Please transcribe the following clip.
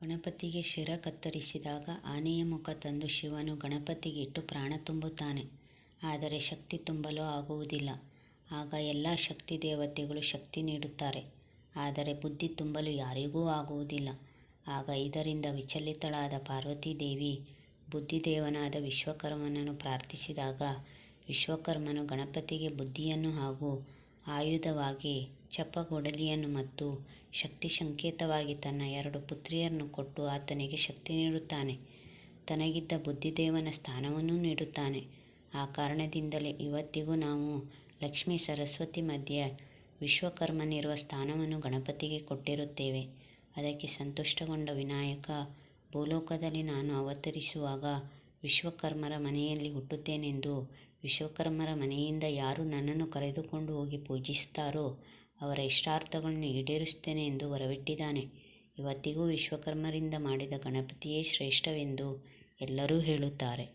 ಗಣಪತಿಗೆ ಶಿರ ಕತ್ತರಿಸಿದಾಗ ಆನೆಯ ಮುಖ ತಂದು ಶಿವನು ಗಣಪತಿಗೆ ಇಟ್ಟು ಪ್ರಾಣ ತುಂಬುತ್ತಾನೆ. ಆದರೆ ಶಕ್ತಿ ತುಂಬಲು ಆಗುವುದಿಲ್ಲ. ಆಗ ಎಲ್ಲ ಶಕ್ತಿ ದೇವತೆಗಳು ಶಕ್ತಿ ನೀಡುತ್ತಾರೆ. ಆದರೆ ಬುದ್ಧಿ ತುಂಬಲು ಯಾರಿಗೂ ಆಗುವುದಿಲ್ಲ. ಆಗ ಇದರಿಂದ ವಿಚಲಿತಳಾದ ಪಾರ್ವತೀದೇವಿ ಬುದ್ಧಿದೇವನಾದ ವಿಶ್ವಕರ್ಮನನ್ನು ಪ್ರಾರ್ಥಿಸಿದಾಗ ವಿಶ್ವಕರ್ಮನು ಗಣಪತಿಗೆ ಬುದ್ಧಿಯನ್ನು ಹಾಗೂ ಆಯುಧವಾಗಿ ಚಪ್ಪಗೊಡಲಿಯನ್ನು ಮತ್ತು ಶಕ್ತಿ ಸಂಕೇತವಾಗಿ ತನ್ನ 2 ಪುತ್ರಿಯರನ್ನು ಕೊಟ್ಟು ಆತನಿಗೆ ಶಕ್ತಿ ನೀಡುತ್ತಾನೆ. ತನಗಿದ್ದ ಬುದ್ಧಿದೇವನ ಸ್ಥಾನವನ್ನೂ ನೀಡುತ್ತಾನೆ. ಆ ಕಾರಣದಿಂದಲೇ ಇವತ್ತಿಗೂ ನಾವು ಲಕ್ಷ್ಮೀ ಸರಸ್ವತಿ ಮಧ್ಯೆ ವಿಶ್ವಕರ್ಮನಿರುವ ಸ್ಥಾನವನ್ನು ಗಣಪತಿಗೆ ಕೊಟ್ಟಿರುತ್ತೇವೆ. ಅದಕ್ಕೆ ಸಂತುಷ್ಟಗೊಂಡ ವಿನಾಯಕ ಭೂಲೋಕದಲ್ಲಿ ನಾನು ಅವತರಿಸುವಾಗ ವಿಶ್ವಕರ್ಮರ ಮನೆಯಲ್ಲಿ ಹುಟ್ಟುತ್ತೇನೆಂದು, ವಿಶ್ವಕರ್ಮರ ಮನೆಯಿಂದ ಯಾರು ನನ್ನನ್ನು ಕರೆದುಕೊಂಡು ಹೋಗಿ ಪೂಜಿಸುತ್ತಾರೋ ಅವರ ಇಷ್ಟಾರ್ಥಗಳನ್ನು ಈಡೇರಿಸುತ್ತೇನೆ ಎಂದು ವರವಿಟ್ಟಿದ್ದಾನೆ. ಇವತ್ತಿಗೂ ವಿಶ್ವಕರ್ಮರಿಂದ ಮಾಡಿದ ಗಣಪತಿಯೇ ಶ್ರೇಷ್ಠವೆಂದು ಎಲ್ಲರೂ ಹೇಳುತ್ತಾರೆ.